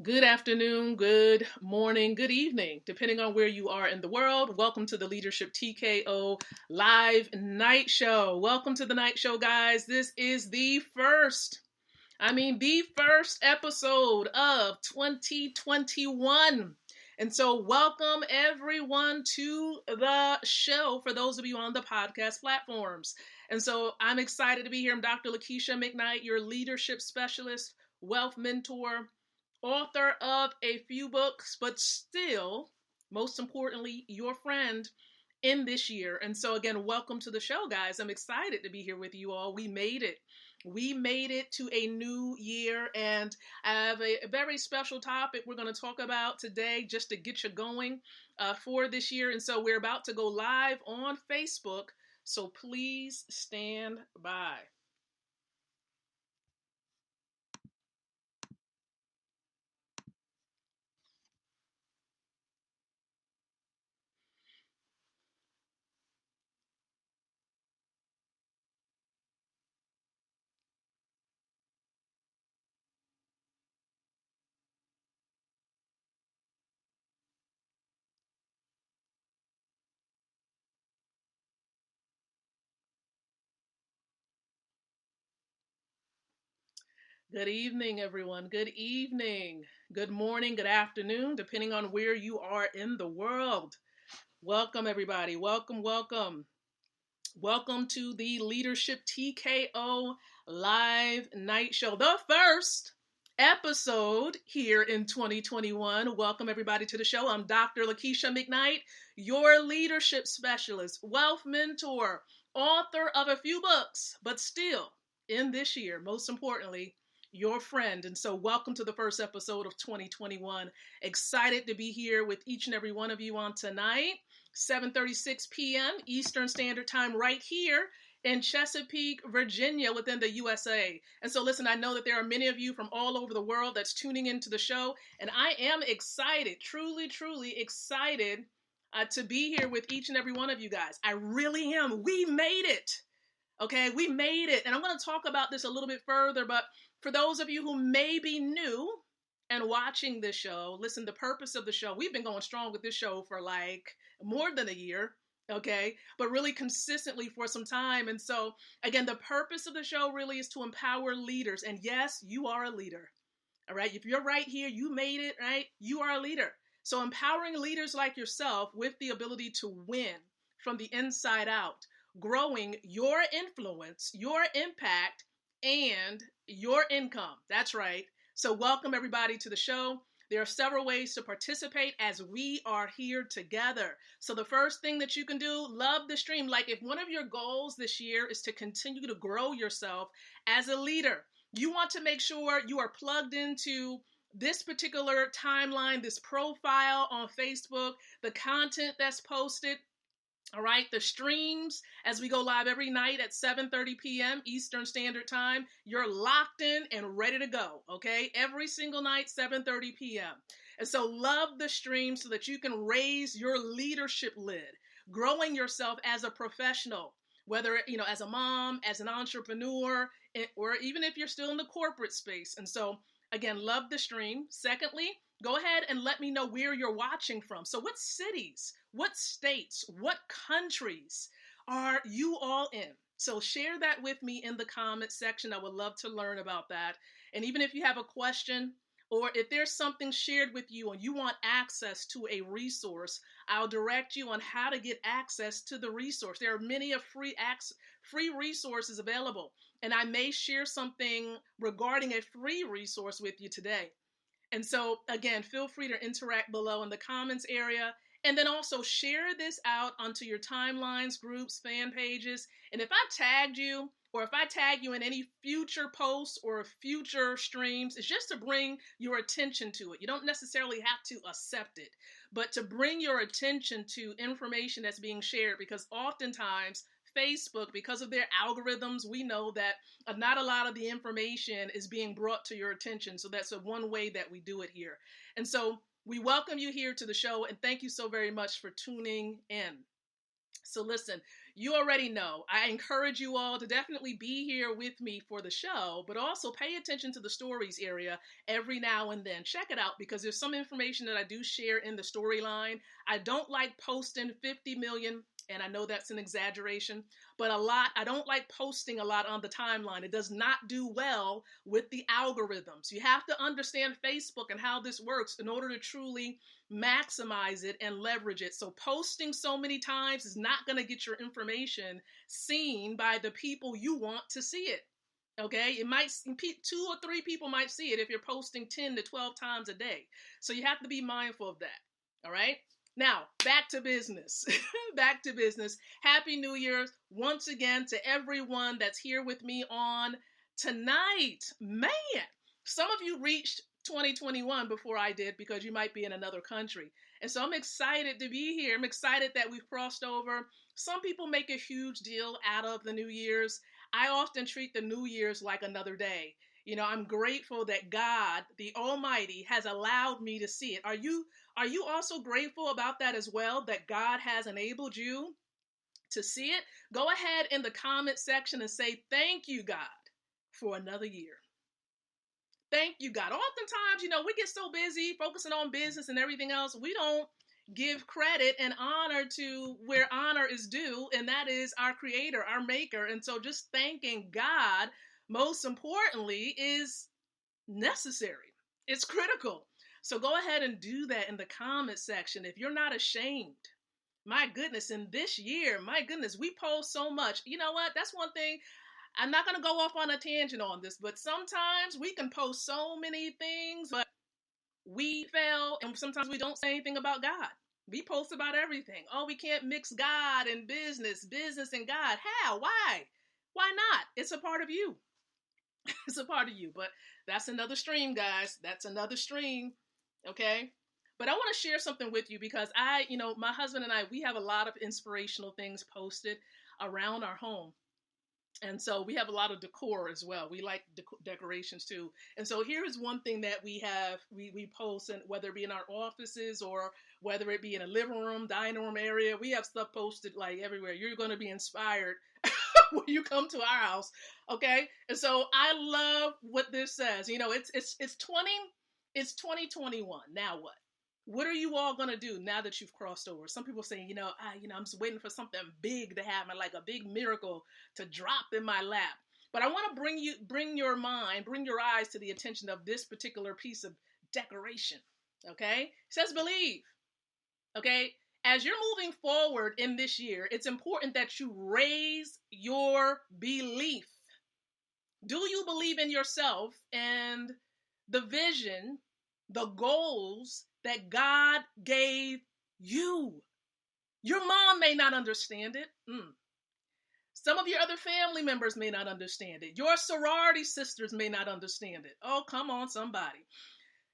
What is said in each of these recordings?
Good afternoon, good morning, good evening, depending on where you are in the world. Welcome to the Leadership TKO Live Night Show. Welcome to the night show, guys. This is the first episode of 2021. And so welcome everyone to the show for those of you on the podcast platforms. And so I'm excited to be here. I'm Dr. Lakeisha McKnight, your leadership specialist, wealth mentor, author of a few books, but still, most importantly, your friend in this year. And so again, welcome to the show, guys. I'm excited to be here with you all. We made it. We made it to a new year, and I have a very special topic we're going to talk about today just to get you going for this year. And so we're about to go live on Facebook, so please stand by. Good evening, everyone. Good evening. Good morning, good afternoon, depending on where you are in the world. Welcome, everybody. Welcome, welcome. Welcome to the Leadership TKO Live Night Show, the first episode here in 2021. Welcome, everybody, to the show. I'm Dr. Lakeisha McKnight, your leadership specialist, wealth mentor, author of a few books, but still in this year, most importantly, your friend. And so welcome to the first episode of 2021. Excited to be here with each and every one of you on tonight. 7:36 p.m. Eastern Standard Time right here in Chesapeake, Virginia, within the USA. And so listen, I know that there are many of you from all over the world that's tuning into the show, and I am excited, truly, truly excited to be here with each and every one of you guys. I really am. We made it. Okay, we made it. And I'm going to talk about this a little bit further, but for those of you who may be new and watching this show, listen, the purpose of the show, we've been going strong with this show for like more than a year, okay, but really consistently for some time. And so, again, the purpose of the show really is to empower leaders. And yes, you are a leader, all right? If you're right here, you made it, right? You are a leader. So empowering leaders like yourself with the ability to win from the inside out, growing your influence, your impact, and your income. That's right. So welcome everybody to the show. There are several ways to participate as we are here together. So the first thing that you can do, love the stream. Like if one of your goals this year is to continue to grow yourself as a leader, you want to make sure you are plugged into this particular timeline, this profile on Facebook, the content that's posted. All right, the streams as we go live every night at 7:30 p.m. Eastern Standard Time. You're locked in and ready to go, okay? Every single night, 7:30 p.m. And so love the stream so that you can raise your leadership lid, growing yourself as a professional, whether, as a mom, as an entrepreneur, or even if you're still in the corporate space. And so, again, love the stream. Secondly, go ahead and let me know where you're watching from. So what cities, what states, what countries are you all in? So share that with me in the comment section. I would love to learn about that. And even if you have a question or if there's something shared with you and you want access to a resource, I'll direct you on how to get access to the resource. There are many of free resources available. And I may share something regarding a free resource with you today. And so, again, feel free to interact below in the comments area. And then also share this out onto your timelines, groups, fan pages. And if I tagged you, or if I tag you in any future posts or future streams, it's just to bring your attention to it. You don't necessarily have to accept it, but to bring your attention to information that's being shared, because oftentimes Facebook, because of their algorithms, we know that not a lot of the information is being brought to your attention. So that's one way that we do it here. And so we welcome you here to the show and thank you so very much for tuning in. So listen, you already know. I encourage you all to definitely be here with me for the show, but also pay attention to the stories area every now and then. Check it out because there's some information that I do share in the storyline. I don't like posting 50 million, and I know that's an exaggeration, but I don't like posting a lot on the timeline. It does not do well with the algorithms. You have to understand Facebook and how this works in order to truly maximize it and leverage it. So posting so many times is not going to get your information seen by the people you want to see it. Okay, it might, 2 or 3 people might see it if you're posting 10 to 12 times a day. So you have to be mindful of that. All right. Now, back to business. Back to business. Happy New Year's once again to everyone that's here with me on tonight. Man, some of you reached 2021 before I did because you might be in another country. And so I'm excited to be here. I'm excited that we've crossed over. Some people make a huge deal out of the New Year's. I often treat the New Year's like another day. You know, I'm grateful that God, the Almighty, has allowed me to see it. Are you also grateful about that as well, that God has enabled you to see it? Go ahead in the comment section and say, thank you, God, for another year. Thank you, God. Oftentimes, you know, we get so busy focusing on business and everything else, we don't give credit and honor to where honor is due, and that is our Creator, our Maker. And so just thanking God, most importantly, is necessary. It's critical. So go ahead and do that in the comment section if you're not ashamed. My goodness, in this year, my goodness, we post so much. You know what? That's one thing. I'm not going to go off on a tangent on this, but sometimes we can post so many things, but we fail, and sometimes we don't say anything about God. We post about everything. Oh, we can't mix God and business and God. How? Why? Why not? It's a part of you. It's a part of you. But that's another stream, guys. That's another stream. Okay? But I want to share something with you because my husband and I, we have a lot of inspirational things posted around our home. And so we have a lot of decor as well. We like decorations too. And so here is one thing that we have, we post, and whether it be in our offices or whether it be in a living room, dining room area, we have stuff posted like everywhere. You're going to be inspired when you come to our house. Okay. And so I love what this says. You know, it's 2021. Now what? What are you all going to do now that you've crossed over? Some people saying, I'm just waiting for something big to happen, like a big miracle to drop in my lap. But I want to bring your eyes to the attention of this particular piece of decoration. Okay? It says believe. Okay? As you're moving forward in this year, it's important that you raise your belief. Do you believe in yourself and the vision, the goals that God gave you? Your mom may not understand it. Some of your other family members may not understand it. Your sorority sisters may not understand it. Oh, come on, somebody.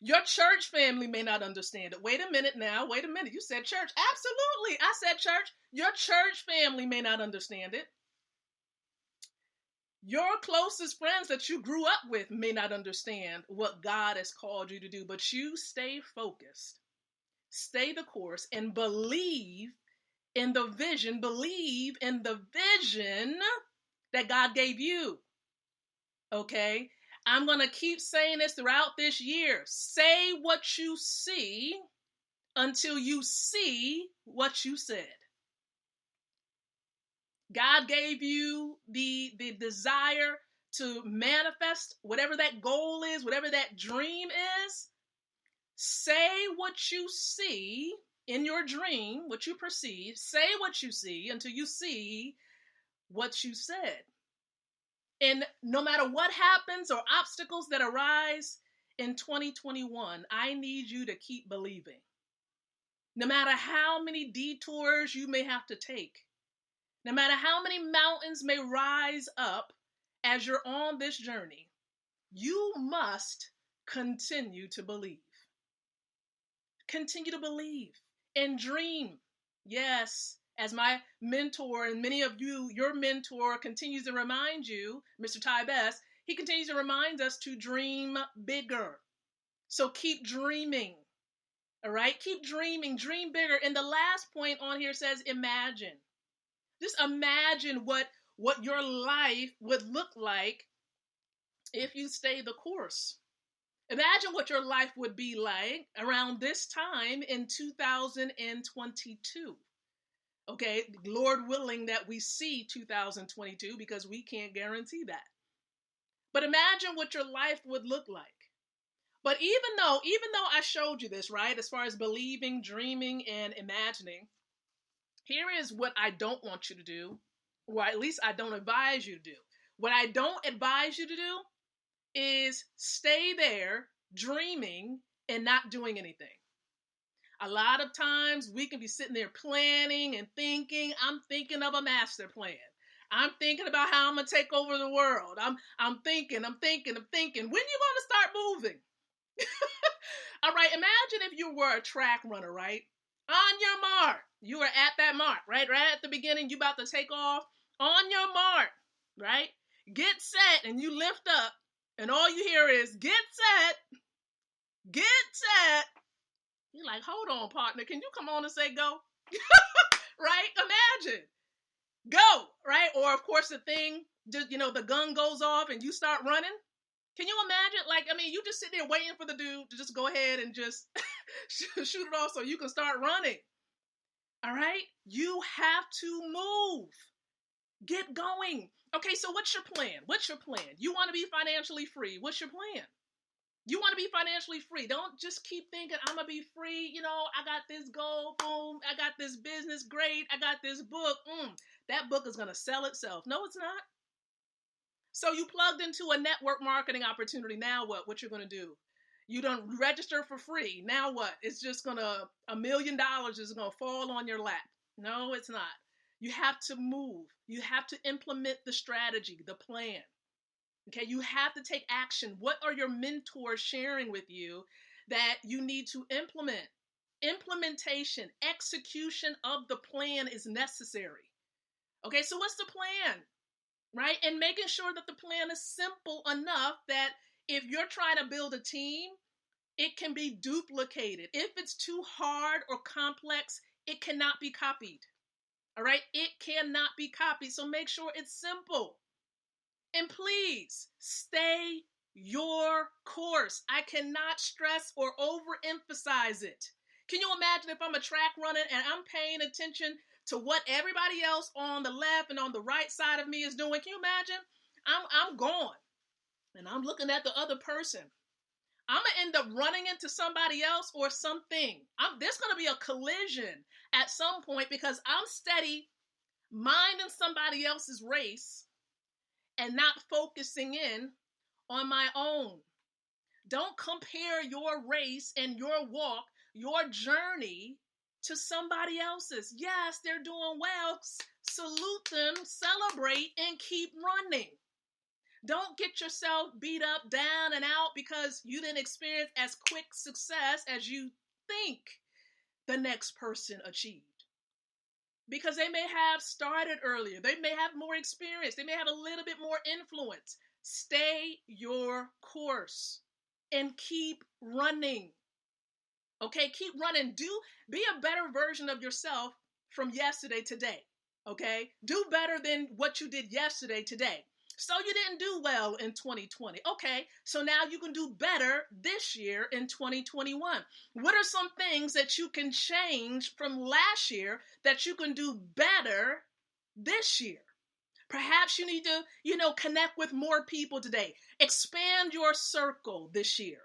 Your church family may not understand it. Wait a minute now. Wait a minute. You said church. Absolutely. I said church. Your church family may not understand it. Your closest friends that you grew up with may not understand what God has called you to do, but you stay focused, stay the course, and believe in the vision that God gave you. Okay? I'm going to keep saying this throughout this year. Say what you see until you see what you said. God gave you the desire to manifest whatever that goal is, whatever that dream is. Say what you see in your dream, what you perceive. Say what you see until you see what you said. And no matter what happens or obstacles that arise in 2021, I need you to keep believing. No matter how many detours you may have to take, no matter how many mountains may rise up as you're on this journey, you must continue to believe. Continue to believe and dream. Yes, as my mentor and many of you, your mentor continues to remind you, Mr. Ty Best, he continues to remind us to dream bigger. So keep dreaming. All right? Keep dreaming. Dream bigger. And the last point on here says imagine. Just imagine what your life would look like if you stay the course. Imagine what your life would be like around this time in 2022. Okay, Lord willing that we see 2022, because we can't guarantee that. But imagine what your life would look like. But even though I showed you this, right, as far as believing, dreaming, and imagining, here is what I don't want you to do, or at least I don't advise you to do. What I don't advise you to do is stay there dreaming and not doing anything. A lot of times we can be sitting there planning and thinking. I'm thinking of a master plan. I'm thinking about how I'm gonna take over the world. I'm thinking. When you gonna start moving? All right, imagine if you were a track runner, right? On your mark. You were at that mark, right? Right at the beginning, you about to take off. On your mark, right? Get set, and you lift up, and all you hear is, get set, get set. You're like, hold on, partner. Can you come on and say go? Right? Imagine. Go, right? Or, of course, the thing, the gun goes off and you start running. Can you imagine? You just sit there waiting for the dude to just go ahead and just shoot it off so you can start running. All right? You have to move. Get going. Okay, so what's your plan? You want to be financially free. What's your plan? You want to be financially free. Don't just keep thinking, I'm going to be free. I got this goal. Boom. I got this business. Great. I got this book. That book is going to sell itself. No, it's not. So you plugged into a network marketing opportunity. Now what? What you're going to do? You don't register for free. Now what? It's just $1 million is going to fall on your lap. No, it's not. You have to move. You have to implement the strategy, the plan. Okay, you have to take action. What are your mentors sharing with you that you need to implement? Implementation, execution of the plan is necessary. Okay, so what's the plan? Right? And making sure that the plan is simple enough that if you're trying to build a team, it can be duplicated. If it's too hard or complex, it cannot be copied. All right? It cannot be copied. So make sure it's simple. And please stay your course. I cannot stress or overemphasize it. Can you imagine if I'm a track runner and I'm paying attention to what everybody else on the left and on the right side of me is doing? Can you imagine? I'm gone and I'm looking at the other person. I'm going to end up running into somebody else or something. There's going to be a collision at some point because I'm steady minding somebody else's race and not focusing in on my own. Don't compare your race and your walk, your journey to somebody else's. Yes, they're doing well. Salute them, celebrate, and keep running. Don't get yourself beat up, down, and out because you didn't experience as quick success as you think the next person achieved. Because they may have started earlier. They may have more experience. They may have a little bit more influence. Stay your course and keep running. Okay, keep running. Be a better version of yourself from yesterday today. Okay, do better than what you did yesterday today. So you didn't do well in 2020. Okay, so now you can do better this year in 2021. What are some things that you can change from last year that you can do better this year? Perhaps you need to, connect with more people today. Expand your circle this year.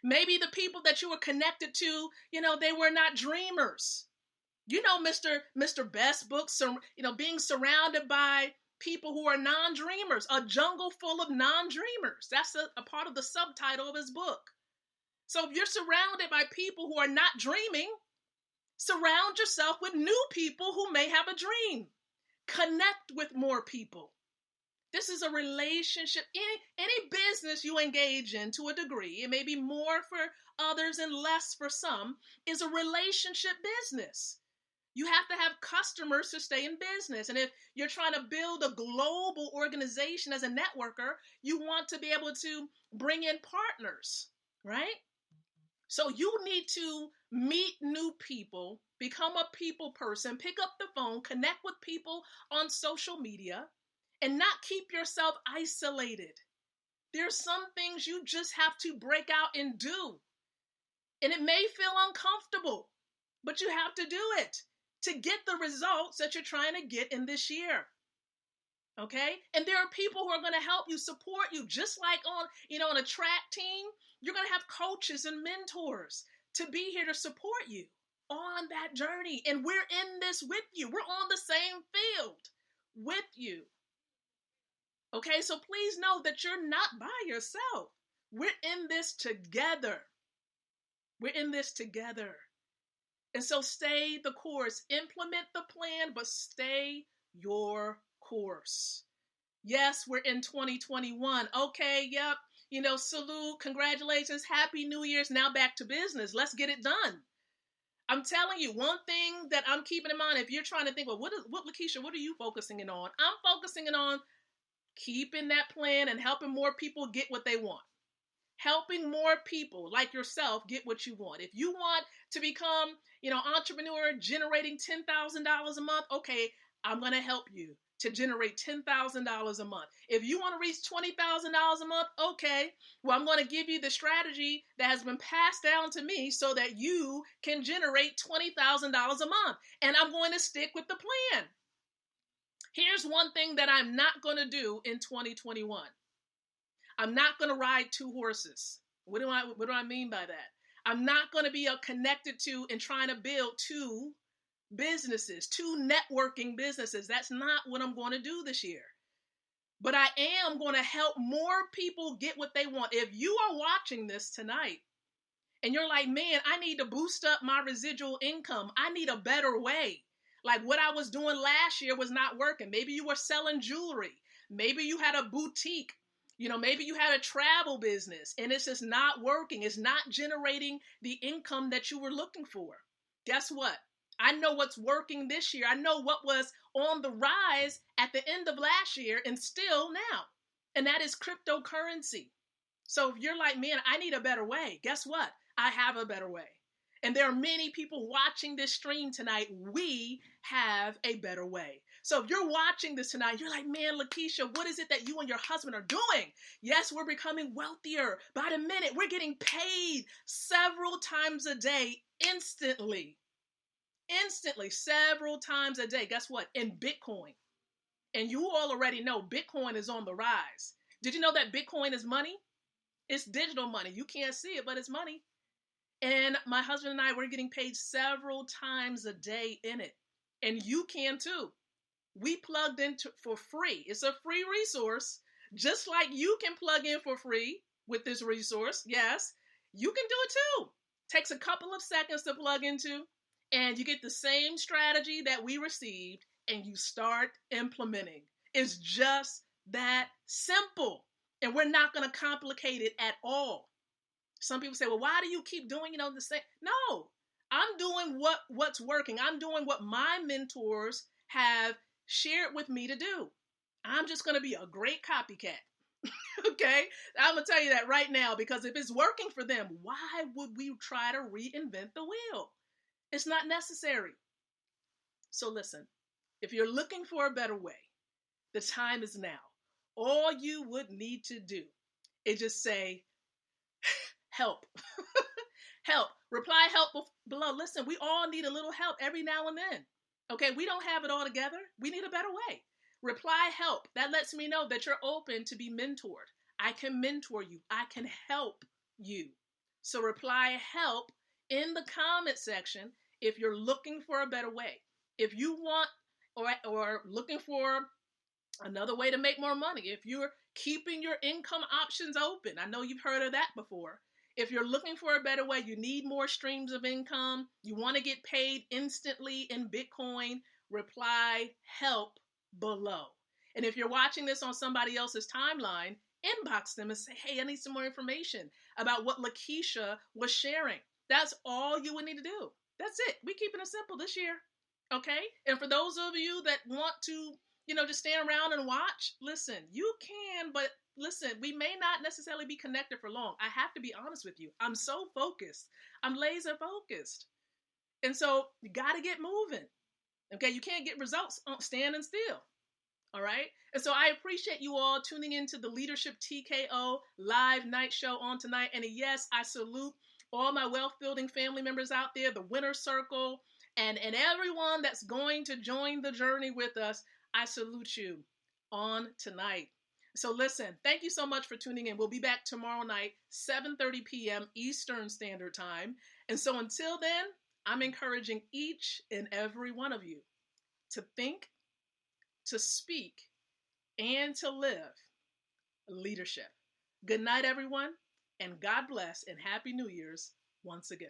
Maybe the people that you were connected to, they were not dreamers. Mr. Best books, being surrounded by people who are non-dreamers, a jungle full of non-dreamers. That's a part of the subtitle of his book. So if you're surrounded by people who are not dreaming, surround yourself with new people who may have a dream. Connect with more people. This is a relationship. Any business you engage in to a degree, it may be more for others and less for some, is a relationship business. You have to have customers to stay in business. And if you're trying to build a global organization as a networker, you want to be able to bring in partners, right? So you need to meet new people, become a people person, pick up the phone, connect with people on social media, and not keep yourself isolated. There's some things you just have to break out and do. And it may feel uncomfortable, but you have to do it to get the results that you're trying to get in this year. Okay? And there are people who are going to help you, support you, just like on a track team, you're going to have coaches and mentors to be here to support you on that journey. And we're in this with you. We're on the same field with you. Okay? So please know that you're not by yourself. We're in this together. We're in this together. And so stay the course. Implement the plan, but stay your course. Yes, we're in 2021. Okay, yep. Salute, congratulations, happy New Year's. Now back to business. Let's get it done. I'm telling you, one thing that I'm keeping in mind, if you're trying to think, well, what Lakeisha, what are you focusing in on? I'm focusing in on keeping that plan and helping more people get what they want. Helping more people like yourself get what you want. If you want to become, entrepreneur generating $10,000 a month, okay, I'm going to help you to generate $10,000 a month. If you want to reach $20,000 a month, okay, well, I'm going to give you the strategy that has been passed down to me so that you can generate $20,000 a month. And I'm going to stick with the plan. Here's one thing that I'm not going to do in 2021. I'm not going to ride two horses. What do I mean by that? I'm not going to be connected to and trying to build two businesses, two networking businesses. That's not what I'm going to do this year. But I am going to help more people get what they want. If you are watching this tonight and you're like, man, I need to boost up my residual income. I need a better way. Like what I was doing last year was not working. Maybe you were selling jewelry. Maybe you had a boutique. Maybe you had a travel business and it's just not working. It's not generating the income that you were looking for. Guess what? I know what's working this year. I know what was on the rise at the end of last year and still now. And that is cryptocurrency. So if you're like, man, I need a better way. Guess what? I have a better way. And there are many people watching this stream tonight. We have a better way. So if you're watching this tonight, you're like, man, Lakeisha, what is it that you and your husband are doing? Yes, we're becoming wealthier by the minute. We're getting paid several times a day, instantly, several times a day. Guess what? In Bitcoin. And you all already know Bitcoin is on the rise. Did you know that Bitcoin is money? It's digital money. You can't see it, but it's money. And my husband and I, we're getting paid several times a day in it. And you can too. We plugged in for free. It's a free resource, just like you can plug in for free with this resource. Yes, you can do it too. Takes a couple of seconds to plug into, and you get the same strategy that we received, and you start implementing. It's just that simple. And we're not going to complicate it at all. Some people say, well, why do you keep doing, the same? No, I'm doing what's working. I'm doing what my mentors have shared with me to do. I'm just going to be a great copycat. Okay? I'm going to tell you that right now, because if it's working for them, why would we try to reinvent the wheel? It's not necessary. So listen, if you're looking for a better way, the time is now. All you would need to do is just say, help. Help. Reply help below. Listen, we all need a little help every now and then. Okay, we don't have it all together. We need a better way. Reply help. That lets me know that you're open to be mentored. I can mentor you. I can help you. So reply help in the comment section if you're looking for a better way. If you want or looking for another way to make more money, if you're keeping your income options open, I know you've heard of that before. If you're looking for a better way, you need more streams of income, you want to get paid instantly in Bitcoin, reply help below. And if you're watching this on somebody else's timeline, inbox them and say, hey, I need some more information about what Lakeisha was sharing. That's all you would need to do. That's it. We're keeping it simple this year. Okay? And for those of you that want to, just stand around and watch, listen, you can, but listen, we may not necessarily be connected for long. I have to be honest with you. I'm so focused. I'm laser focused. And so you got to get moving. Okay. You can't get results standing still. All right. And so I appreciate you all tuning into the Leadership TKO live night show on tonight. And yes, I salute all my wealth building family members out there, the winner circle, and everyone that's going to join the journey with us. I salute you on tonight. So listen, thank you so much for tuning in. We'll be back tomorrow night, 7:30 p.m. Eastern Standard Time. And so until then, I'm encouraging each and every one of you to think, to speak, and to live leadership. Good night, everyone, and God bless, and Happy New Year's once again.